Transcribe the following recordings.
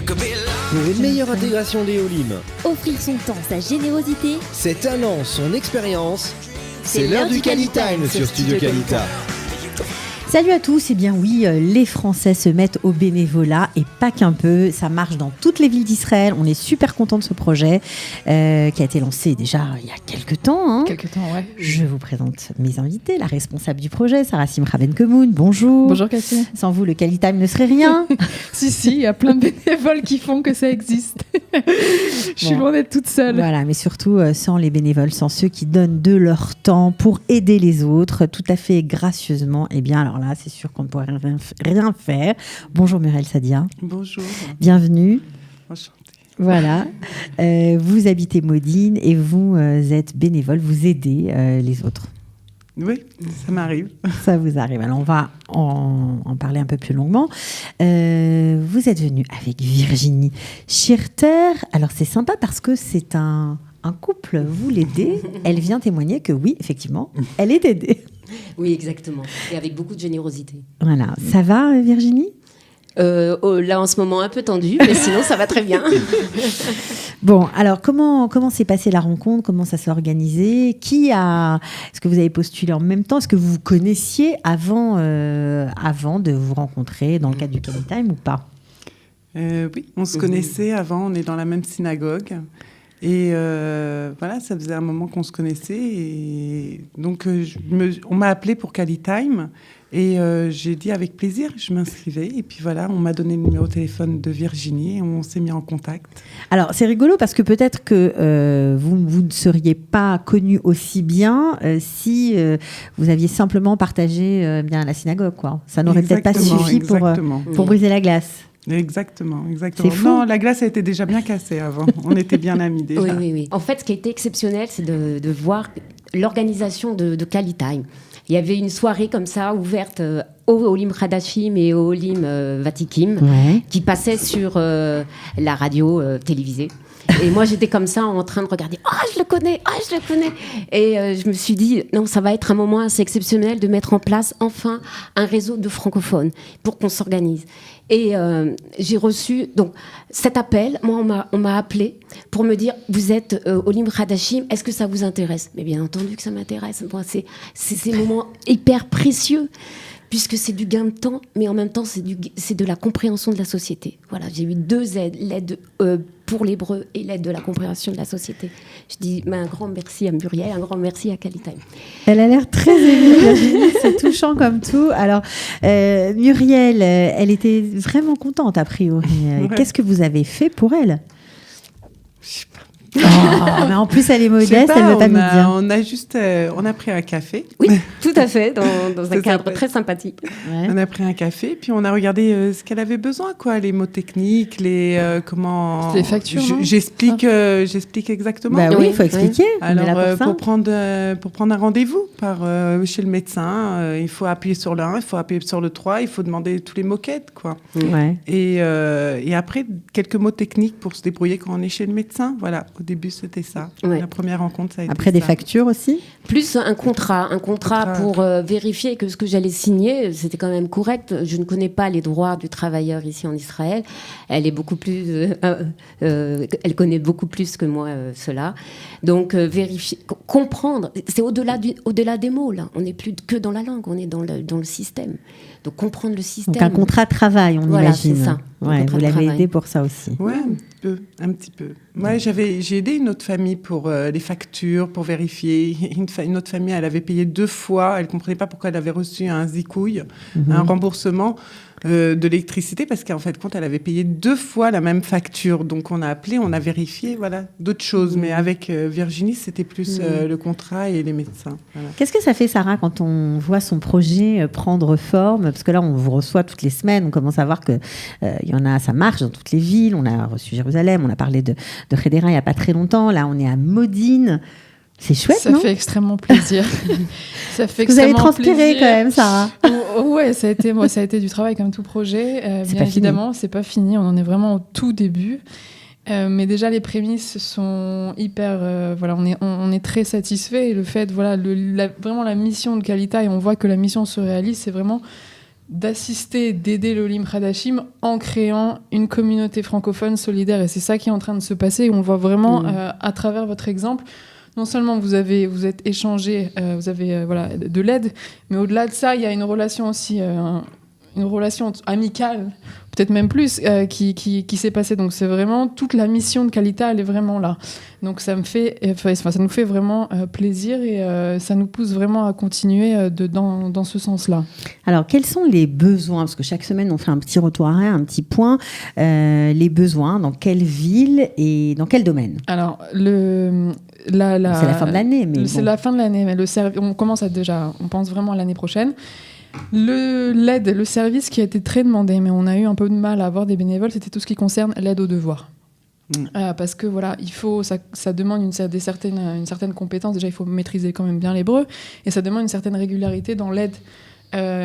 Pour une meilleure intégration des Olim, Offrir son temps, sa générosité. ses talents, son expérience, c'est l'heure du Cali-Time sur Studio Calita. Salut à tous, et bien oui, les Français se mettent au bénévolat et pas qu'un peu, ça marche dans toutes les villes d'Israël, on est super content de ce projet qui a été lancé déjà il y a quelques temps. Quelques temps, ouais. Je vous présente mes invités, la responsable du projet, Sarah Simcha Ben-Kemoun, bonjour. Bonjour Cathy. Sans vous, le Cali-Time ne serait rien. Si, il y a plein de bénévoles qui font que ça existe. Je suis loin d'être toute seule. Voilà, mais surtout sans les bénévoles, sans ceux qui donnent de leur temps pour aider les autres, tout à fait gracieusement, eh bien alors là, c'est sûr qu'on ne pourrait rien faire. Bonjour Muriel Sadia. Bonjour. Bienvenue. Enchantée. Voilà. Vous habitez Modine et vous êtes bénévole, vous aidez les autres. Oui, ça m'arrive. Ça vous arrive. Alors, on va en parler un peu plus longuement. Vous êtes venue avec Virginie Schirter. Alors, c'est sympa parce que c'est un couple. Vous l'aidez. Elle vient témoigner que oui, effectivement, elle est aidée. Oui, exactement. Et avec beaucoup de générosité. Voilà. Ça va, Virginie ? Là, en ce moment, un peu tendu, mais sinon, ça va très bien. Bon, alors, comment s'est passée la rencontre ? Comment ça s'est organisé ? Est-ce que vous avez postulé en même temps ? Est-ce que vous vous connaissiez avant de vous rencontrer dans le cadre du Cali-Time ou pas ? Oui, on se connaissait avant, on est dans la même synagogue. Et voilà, ça faisait un moment qu'on se connaissait. Et donc, on m'a appelée pour Cali-Time. Et j'ai dit avec plaisir, je m'inscrivais. Et puis voilà, on m'a donné le numéro de téléphone de Virginie et on s'est mis en contact. Alors, c'est rigolo parce que peut-être que vous ne seriez pas connu aussi bien si vous aviez simplement partagé bien la synagogue, quoi. Ça n'aurait peut-être pas suffi pour briser la glace. Exactement. C'est fou. Non, la glace a été déjà bien cassée avant. On était bien amis déjà. Oui. En fait, ce qui a été exceptionnel, c'est de voir l'organisation de Cali-Time. Il y avait une soirée comme ça, ouverte au Olim Hadashim et au Olim Vatikim, qui passait sur la radio télévisée. Et moi, j'étais comme ça, en train de regarder. « Ah, je le connais !» Et je me suis dit, non, ça va être un moment assez exceptionnel de mettre en place, enfin, un réseau de francophones pour qu'on s'organise. Et j'ai reçu donc, cet appel. Moi, on m'a appelé pour me dire, vous êtes Olim Hadashim, est-ce que ça vous intéresse ? Mais bien entendu que ça m'intéresse. Moi, c'est ces moments hyper précieux, puisque c'est du gain de temps, mais en même temps, c'est de la compréhension de la société. Voilà, j'ai eu deux aides, l'aide pour l'hébreu et l'aide de la compréhension de la société. Je dis un grand merci à Muriel, un grand merci à Cali-Time. Elle a l'air très émue, Virginie, c'est touchant comme tout. Alors, Muriel, elle était vraiment contente, a priori. Ouais. Qu'est-ce que vous avez fait pour elle ? Mais en plus, elle est modeste, elle ne veut pas nous dire. On a pris un café. Oui, tout à fait, dans un cadre très sympathique. Ouais. On a pris un café, puis on a regardé ce qu'elle avait besoin, quoi, les mots techniques, les factures. J'explique exactement. Bah oui, il faut expliquer. Alors, pour prendre un rendez-vous chez le médecin, il faut appuyer sur le 1, il faut appuyer sur le 3, il faut demander tous les mots-quêtes, quoi. Ouais. Et après, quelques mots techniques pour se débrouiller quand on est chez le médecin. Voilà, au début, c'était ça. Ouais. La première rencontre, ça a été Après, des ça. factures aussi ? Plus un contrat pour vérifier que ce que j'allais signer, c'était quand même correct. Je ne connais pas les droits du travailleur ici en Israël. Elle est beaucoup plus, elle connaît beaucoup plus que moi cela. Donc vérifier, comprendre. C'est au-delà des mots là. On n'est plus que dans la langue, on est dans le système. Donc comprendre le système. Donc un contrat de travail, on imagine. C'est ça. Ouais, vous l'avez aidé pour ça aussi. Ouais, un petit peu. Ouais, j'ai aidé une autre famille pour les factures, pour vérifier. Une autre famille, elle avait payé 2 fois. Elle ne comprenait pas pourquoi elle avait reçu un zikouille, un remboursement de l'électricité, parce qu'en fait, elle avait payé 2 fois la même facture. Donc, on a appelé, on a vérifié, voilà, d'autres choses. Mais avec Virginie, c'était plus le contrat et les médecins. Voilà. Qu'est-ce que ça fait, Sarah, quand on voit son projet prendre forme ? Parce que là, on vous reçoit toutes les semaines. On commence à voir que il y en a, ça marche dans toutes les villes. On a reçu Jérusalem, on a parlé de Hedera il n'y a pas très longtemps. Là, on est à Modine. C'est chouette, ça non ? fait extrêmement plaisir. Vous avez transpiré quand même, Sarah. Ouais, ça a été du travail comme tout projet. C'est bien pas évidemment, c'est pas fini. On en est vraiment au tout début. Mais déjà, les prémices sont hyper... voilà, on est très satisfaits. Et le fait, voilà, vraiment la mission de Calita, et on voit que la mission se réalise, c'est vraiment d'assister, d'aider l'Olim Hadashim en créant une communauté francophone solidaire. Et c'est ça qui est en train de se passer. On voit vraiment, à travers votre exemple, non seulement vous êtes échangé, vous avez de l'aide, mais au-delà de ça, il y a une relation aussi, une relation amicale, peut-être même plus, qui s'est passée. Donc c'est vraiment toute la mission de Kalita, elle est vraiment là. Donc ça nous fait vraiment plaisir et ça nous pousse vraiment à continuer dans ce sens-là. Alors quels sont les besoins ? Parce que chaque semaine on fait un petit retour arrière, un petit point. Les besoins, dans quelle ville et dans quel domaine ? Alors c'est la fin de l'année, mais c'est la fin de l'année, mais on pense vraiment à l'année prochaine. Le service qui a été très demandé, mais on a eu un peu de mal à avoir des bénévoles, c'était tout ce qui concerne l'aide aux devoirs. Parce que ça demande une certaine compétence. Déjà, il faut maîtriser quand même bien l'hébreu, et ça demande une certaine régularité dans l'aide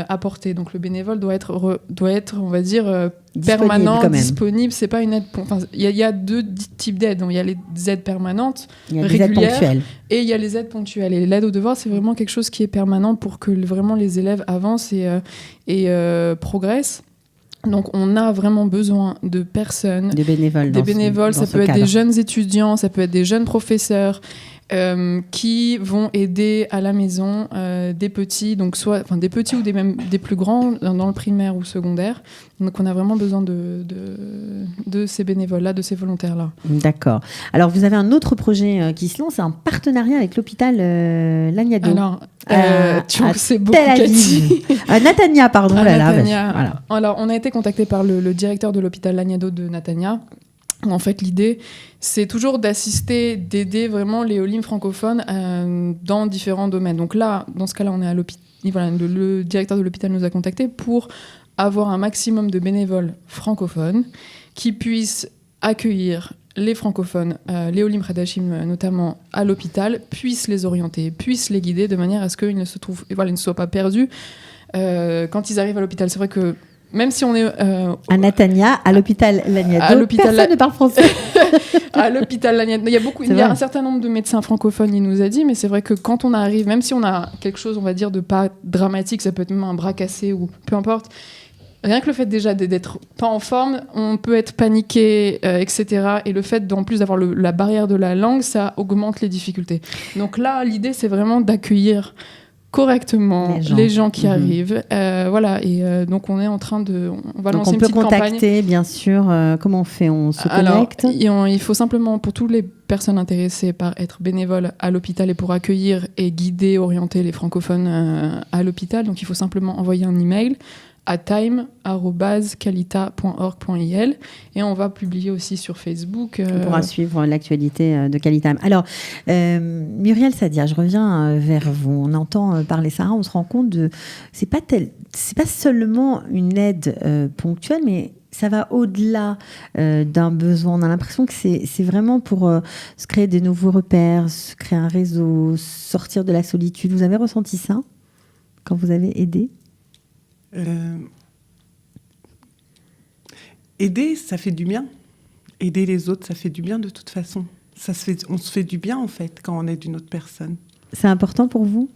apportée. Donc le bénévole doit être, on va dire, permanent, disponible. C'est pas une aide. Il y a deux types d'aides. Donc, il y a les aides permanentes, régulières, et il y a les aides ponctuelles. Et l'aide aux devoirs, c'est vraiment quelque chose qui est permanent pour que vraiment les élèves avancent et progressent. Donc, on a vraiment besoin de personnes, des bénévoles. Ça peut être des jeunes étudiants, ça peut être des jeunes professeurs qui vont aider à la maison des petits, donc soit des petits ou même des plus grands dans le primaire ou secondaire. Donc, on a vraiment besoin de ces bénévoles-là, de ces volontaires-là. D'accord. Alors, vous avez un autre projet qui se lance, c'est un partenariat avec l'hôpital Laniado. Alors, tu en sais beaucoup, Cathy. Natania, pardon. Natania. Voilà. Alors, on a été contacté par le directeur de l'hôpital Laniado de Natania. En fait, l'idée, c'est toujours d'aider vraiment les Olim francophones dans différents domaines. Donc là, dans ce cas-là, on est à l'hôpital. Voilà, le directeur de l'hôpital nous a contactés pour avoir un maximum de bénévoles francophones qui puissent accueillir les francophones, les Olim Hadashim notamment à l'hôpital, puissent les orienter, puissent les guider de manière à ce qu'ils ne soient pas perdus quand ils arrivent à l'hôpital. C'est vrai que même si on est à Natania, à l'hôpital Laniado, personne ne parle français. À l'hôpital Laniado, il y a un certain nombre de médecins francophones, il nous a dit, mais c'est vrai que quand on arrive, même si on a quelque chose, on va dire, de pas dramatique, ça peut être même un bras cassé ou peu importe, rien que le fait déjà d'être pas en forme, on peut être paniqué, etc. Et le fait d'en plus d'avoir la barrière de la langue, ça augmente les difficultés. Donc là, l'idée, c'est vraiment d'accueillir correctement les gens qui arrivent. Donc on est en train on va lancer une petite campagne. On peut contacter, bien sûr. Comment on fait ? On se connecte ? Il faut simplement, pour toutes les personnes intéressées par être bénévoles à l'hôpital et pour accueillir et guider, orienter les francophones à l'hôpital, donc il faut simplement envoyer un email à time@kalita.org.il et on va publier aussi sur Facebook. On pourra suivre l'actualité de Kalita. Alors, Muriel Sadia, je reviens vers vous. On entend parler Sarah, on se rend compte c'est pas seulement une aide ponctuelle, mais ça va au-delà d'un besoin. On a l'impression que c'est vraiment pour se créer des nouveaux repères, se créer un réseau, sortir de la solitude. Vous avez ressenti ça quand vous avez aidé ? Aider, ça fait du bien. Aider les autres, ça fait du bien de toute façon. On se fait du bien, en fait, quand on aide une autre personne. C'est important pour vous ?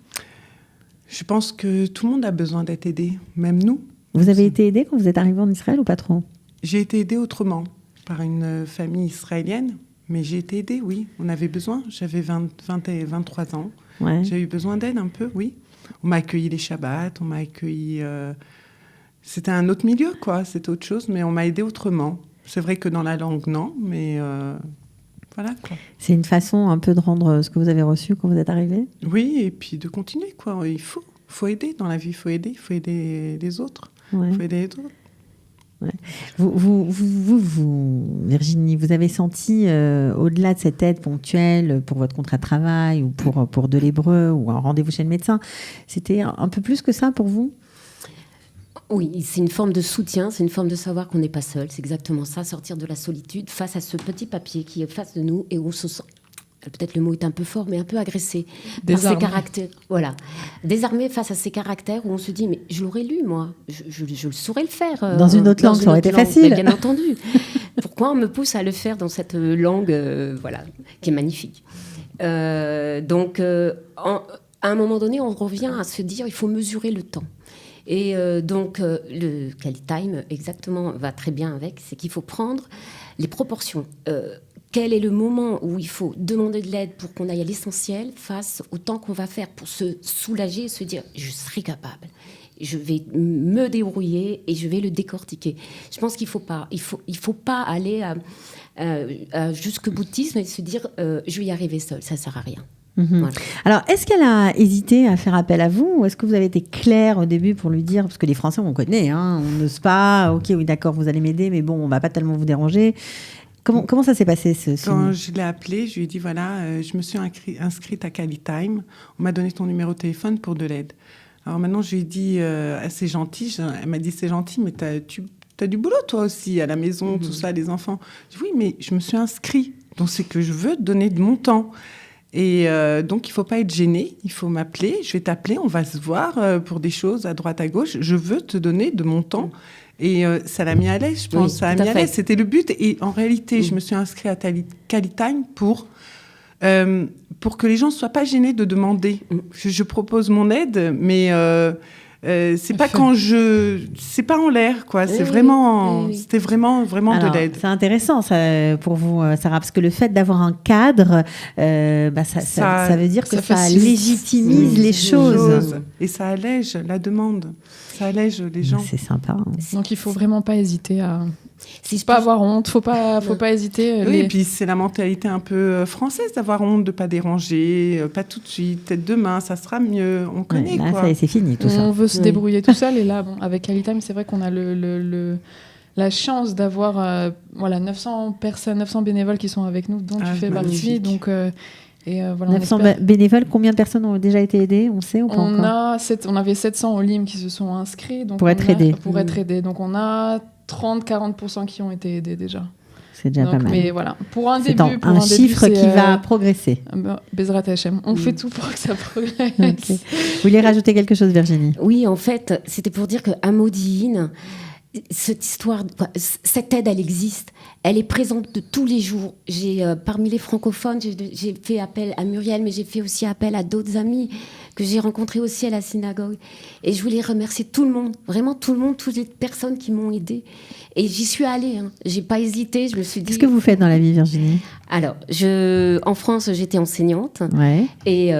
Je pense que tout le monde a besoin d'être aidé, même nous. Vous avez été aidé quand vous êtes arrivé en Israël ou pas trop ? J'ai été aidée autrement, par une famille israélienne. Mais j'ai été aidée, oui. On avait besoin. J'avais 20 et 23 ans. Ouais. J'ai eu besoin d'aide un peu, oui. On m'a accueilli les Shabbats, on m'a accueilli... C'était un autre milieu, quoi. C'était autre chose, mais on m'a aidé autrement. C'est vrai que dans la langue, non, mais voilà, quoi. C'est une façon un peu de rendre ce que vous avez reçu quand vous êtes arrivé ? Oui, et puis de continuer, quoi. Il faut aider dans la vie, il faut aider les autres. Il faut aider les autres. Ouais. Vous, Virginie, vous avez senti, au-delà de cette aide ponctuelle pour votre contrat de travail ou pour de l'hébreu ou un rendez-vous chez le médecin, c'était un peu plus que ça pour vous ? Oui, c'est une forme de soutien, c'est une forme de savoir qu'on n'est pas seul, c'est exactement ça, sortir de la solitude face à ce petit papier qui est face de nous et où on se sent... Peut-être le mot est un peu fort, mais un peu agressé par ses caractères. Voilà. Désarmé face à ces caractères où on se dit, mais je l'aurais lu, moi. Je saurais le faire. Dans une autre langue, ça aurait été facile. Mais bien entendu. Pourquoi on me pousse à le faire dans cette langue qui est magnifique. À un moment donné, on revient à se dire, il faut mesurer le temps. Et donc, le QualiTime, exactement, va très bien avec. C'est qu'il faut prendre les proportions. Quel est le moment où il faut demander de l'aide pour qu'on aille à l'essentiel face au temps qu'on va faire pour se soulager et se dire « je serai capable ». Je vais me débrouiller et je vais le décortiquer. Je pense qu'il faut pas aller jusqu'au boutisme et se dire je vais y arriver seule. Ça sert à rien. Voilà. Alors, est-ce qu'elle a hésité à faire appel à vous ou est-ce que vous avez été clair au début pour lui dire, parce que les Français on connaît, on n'ose pas. Ok, oui, d'accord, vous allez m'aider, mais bon, on va pas tellement vous déranger. Comment ça s'est passé Quand je l'ai appelée, je lui ai dit voilà, je me suis inscrite à QualiTime. On m'a donné ton numéro de téléphone pour de l'aide. Alors maintenant, je lui ai dit, c'est gentil. Elle m'a dit, c'est gentil, mais tu as du boulot, toi aussi, à la maison, tout ça, les enfants. Je dis, oui, mais je me suis inscrite. Donc, c'est que je veux te donner de mon temps. Et donc, il ne faut pas être gêné. Il faut m'appeler. Je vais t'appeler. On va se voir pour des choses à droite, à gauche. Je veux te donner de mon temps. Et ça l'a mis à l'aise, je pense. Oui, ça a mis à l'aise. C'était le but. Et en réalité, je me suis inscrite à QualiTime pour que les gens ne soient pas gênés de demander. Je propose mon aide, mais c'est pas c'est pas en l'air, quoi. C'est vraiment, c'était vraiment Alors, de l'aide. C'est intéressant ça, pour vous, Sarah, parce que le fait d'avoir un cadre, ça veut dire que ça légitimise les choses. Et ça allège la demande. Ça allège les gens. C'est sympa. Donc il faut vraiment pas hésiter à... pas avoir honte, faut pas hésiter. Oui, et puis c'est la mentalité un peu française d'avoir honte de pas déranger, pas tout de suite, peut-être demain, ça sera mieux. On connaît là, quoi. C'est fini tout ça. On veut se débrouiller tout seul et là, avec QualiTime, c'est vrai qu'on a la chance d'avoir 900 personnes, 900 bénévoles qui sont avec nous, dont tu fais partie. Donc, voilà, 900 bénévoles, combien de personnes ont déjà été aidées, on sait ou pas encore? On avait 700 au LIM qui se sont inscrits. Donc pour être aidés. Pour être aidés. Donc on a 30-40% qui ont été aidés déjà. C'est déjà pas mal. Mais voilà, pour un c'est début... un chiffre qui va progresser. Bezrat Hachem. On fait tout pour que ça progresse. Okay. Vous voulez rajouter quelque chose, Virginie? Oui, en fait, c'était pour dire qu'à Modi'in, cette aide, elle existe. Elle est présente de tous les jours. Parmi les francophones, j'ai fait appel à Muriel, mais j'ai fait aussi appel à d'autres amis que j'ai rencontrés aussi à la synagogue. Et je voulais remercier tout le monde, vraiment tout le monde, toutes les personnes qui m'ont aidée. Et j'y suis allée. J'ai pas hésité. Je me suis dit. Qu'est-ce que vous faites dans la vie, Virginie? Alors, en France, j'étais enseignante. Ouais. Et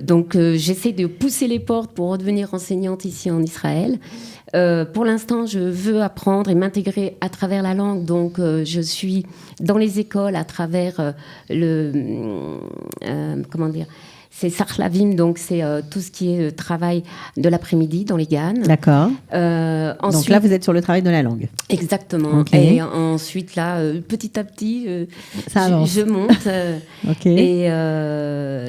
donc, j'essaie de pousser les portes pour redevenir enseignante ici en Israël. Pour l'instant, je veux apprendre et m'intégrer à travers la langue. Donc, je suis dans les écoles à travers c'est Sarchlavim, donc c'est tout ce qui est travail de l'après-midi dans les GAN. D'accord. Ensuite, donc là, vous êtes sur le travail de la langue. Exactement. Okay. Et ensuite, là, petit à petit, je monte. Okay. Et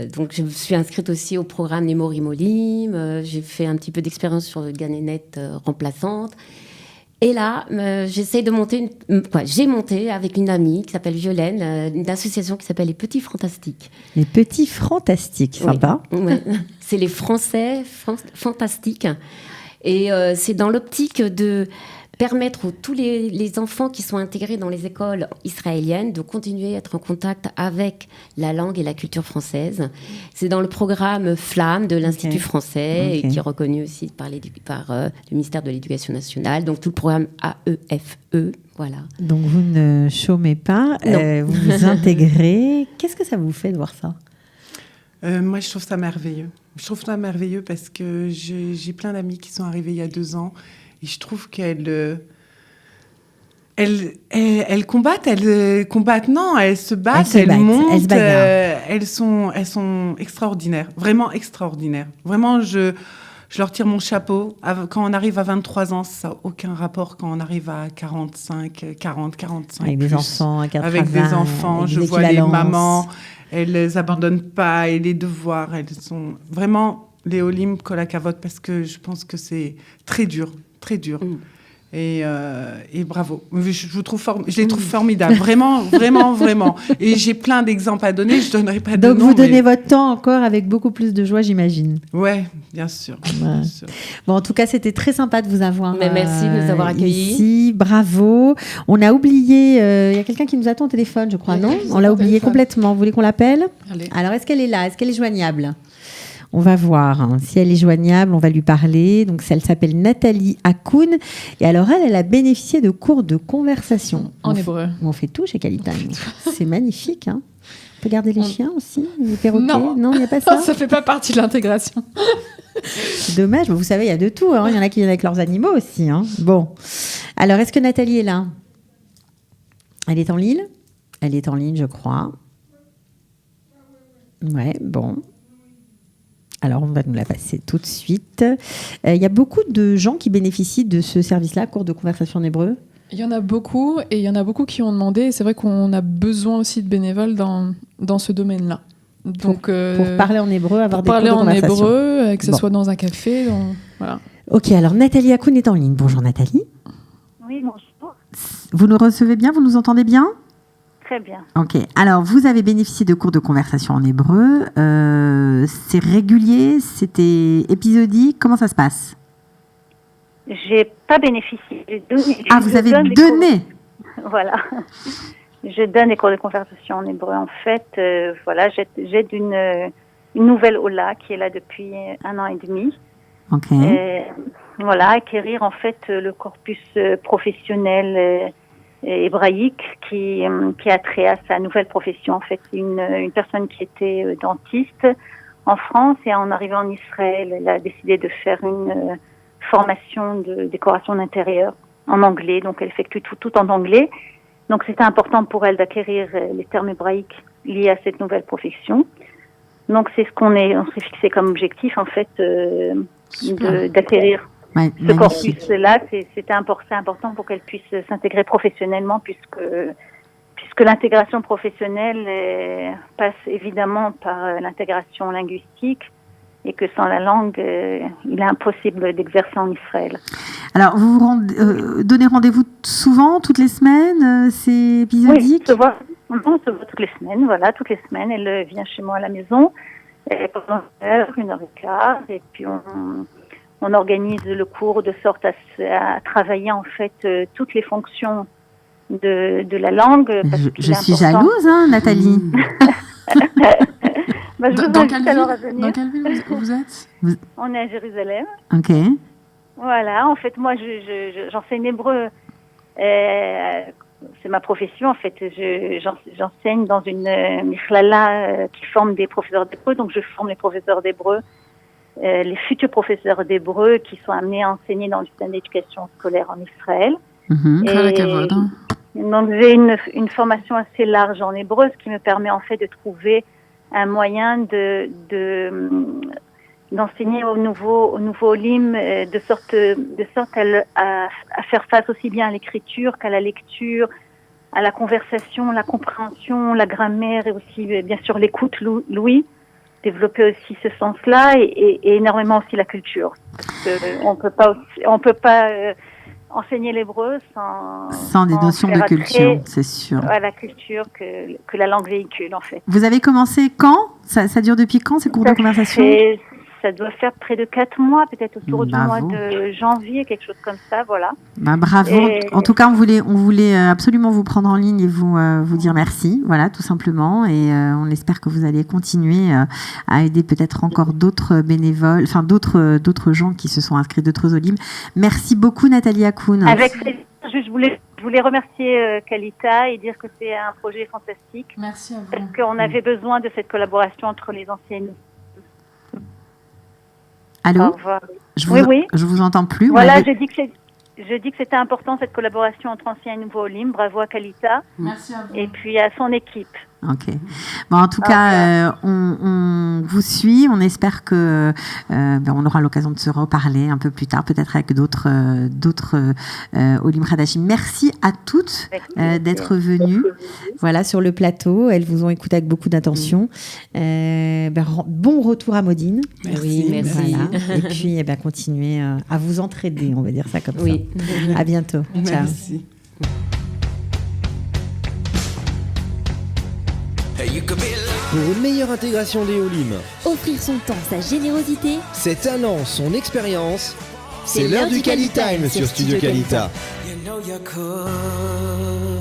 donc, je me suis inscrite aussi au programme Les Morim Olim. J'ai fait un petit peu d'expérience sur le Ganénet remplaçante. Et là, j'essaie de monter j'ai monté avec une amie qui s'appelle Violaine, une association qui s'appelle Les Petits Fantastiques. Les Petits Fantastiques, sympa. Oui. Ouais. C'est les Français fantastiques. Et c'est dans l'optique de permettre à tous les enfants qui sont intégrés dans les écoles israéliennes de continuer à être en contact avec la langue et la culture française. C'est dans le programme Flamme de l'Institut français, et qui est reconnu aussi par le ministère de l'Éducation nationale. Donc tout le programme AEFE, voilà. Donc vous ne chômez pas, vous vous intégrez. Qu'est-ce que ça vous fait de voir ça? Moi, je trouve ça merveilleux. Je trouve ça merveilleux parce que j'ai plein d'amis qui sont arrivés il y a 2 ans. Et je trouve qu'elles combattent, non, elles se battent, elles montent, elles se bagarrent. Elles sont extraordinaires, vraiment extraordinaires. Vraiment, je leur tire mon chapeau. Quand on arrive à 23 ans, ça n'a aucun rapport quand on arrive à 45. Avec des enfants, avec des enfants, je vois les mamans, elles abandonnent pas, et les devoirs, elles sont vraiment les Olim Kolakavot, parce que je pense que c'est très dur. Très dur. Et bravo. Je les trouve formidables. Vraiment, vraiment, vraiment. Et j'ai plein d'exemples à donner. Je ne donnerai pas de nom. Donc, vous donnez votre temps encore avec beaucoup plus de joie, j'imagine. Oui, bien sûr. Ouais. Bien sûr. Bon, en tout cas, c'était très sympa de vous avoir merci de nous avoir accueillis. Ici. Bravo. On a oublié... Il y a quelqu'un qui nous attend au téléphone, je crois, non? On l'a oublié complètement. Vous voulez qu'on l'appelle? Allez. Alors, est-ce qu'elle est là? Est-ce qu'elle est joignable? On va voir si elle est joignable, on va lui parler. Donc, elle s'appelle Nathalie Hakoun. Et alors, elle a bénéficié de cours de conversation. En hébreu. On fait tout chez Qualitime. C'est magnifique. On peut garder les chiens aussi, les perroquets. Non, il n'y a pas ça. Ça fait pas partie de l'intégration. C'est dommage, mais vous savez, il y a de tout. Il y en a qui viennent avec leurs animaux aussi. Bon. Alors, est-ce que Nathalie est là? Elle est en ligne? Elle est en ligne, je crois. Ouais, bon. Alors, on va nous la passer tout de suite. Il y a beaucoup de gens qui bénéficient de ce service-là, cours de conversation en hébreu. Il y en a beaucoup, et il y en a beaucoup qui ont demandé. Et c'est vrai qu'on a besoin aussi de bénévoles dans ce domaine-là. Donc, pour parler en hébreu, avoir des cours de conversation. Parler en hébreu, que ce soit dans un café. Voilà. Ok, alors Nathalie Hakoun est en ligne. Bonjour Nathalie. Oui, bonjour. Vous nous recevez bien? Vous nous entendez bien? Très bien. Ok, alors vous avez bénéficié de cours de conversation en hébreu. C'est régulier? C'était épisodique? Comment ça se passe? J'ai pas bénéficié. Vous avez donné? Voilà. Je donne des cours de conversation en hébreu. En fait, j'aide une nouvelle Ola qui est là depuis 1 an et demi. Ok. Acquérir en fait le corpus professionnel hébraïque qui a trait à sa nouvelle profession. En fait, une personne qui était dentiste en France et en arrivant en Israël, elle a décidé de faire une formation de décoration d'intérieur en anglais. Donc, elle effectue tout en anglais. Donc, c'était important pour elle d'acquérir les termes hébraïques liés à cette nouvelle profession. Donc, c'est on s'est fixé comme objectif, en fait, d'acquérir ce corpus-là. C'est important pour qu'elle puisse s'intégrer professionnellement, puisque l'intégration professionnelle passe évidemment par l'intégration linguistique et que sans la langue, il est impossible d'exercer en Israël. Alors, vous donnez rendez-vous souvent, toutes les semaines? C'est épisodique? Oui, on se voit toutes les semaines. Voilà, toutes les semaines, elle vient chez moi à la maison pendant 1 heure et quart, et puis on organise le cours de sorte à travailler en fait toutes les fonctions de la langue. Je suis jalouse, Nathalie. Dans quelle ville vous êtes? On est à Jérusalem. Ok. Voilà, en fait, moi, j'enseigne hébreu. C'est ma profession, en fait. J'enseigne dans une michlala qui forme des professeurs d'hébreu. Donc, je forme les professeurs d'hébreu, les futurs professeurs d'hébreu qui sont amenés à enseigner dans le système d'éducation scolaire en Israël. Donc, j'ai une formation assez large en hébreu, ce qui me permet, en fait, de trouver un moyen d'enseigner au nouveau Olim de sorte à faire face aussi bien à l'écriture qu'à la lecture, à la conversation, la compréhension, la grammaire et aussi bien sûr l'écoute, Louis, développer aussi ce sens-là et énormément aussi la culture. Parce que on peut pas enseigner l'hébreu sans des notions de culture, c'est sûr. À la culture que la langue véhicule en fait. Vous avez commencé quand? Ça dure depuis quand ces cours de conversation? Ça doit faire près de 4 mois, peut-être autour du mois de janvier, quelque chose comme ça, voilà. Bravo. En tout cas, on voulait absolument vous prendre en ligne et vous dire merci, voilà, tout simplement. Et on espère que vous allez continuer à aider peut-être encore d'autres bénévoles, enfin d'autres gens qui se sont inscrits, d'autres Olim. Merci beaucoup, Nathalie Hakoun. Avec plaisir. Je voulais remercier Kalita et dire que c'est un projet fantastique. Merci à vous. Parce qu'on avait besoin de cette collaboration entre les anciennes. Allô? Je vous entends plus. Voilà, je dis que c'était important cette collaboration entre anciens et nouveaux Olim. Bravo à Kalita. Merci à vous. Et puis à son équipe. Ok. Bon, en tout cas, on vous suit. On espère que on aura l'occasion de se reparler un peu plus tard, peut-être avec d'autres Olim Hadashim. Merci à toutes d'être venues. Voilà, sur le plateau. Elles vous ont écouté avec beaucoup d'attention. Bon retour à Modine. Merci. Voilà. Et puis, continuez à vous entraider, on va dire ça comme ça. À bientôt. Merci. Ciao. Pour une meilleure intégration des Olim, Offrir son temps, sa générosité, ses talents, son expérience, c'est l'heure du Qualitime sur Studio Qualita. You know you could.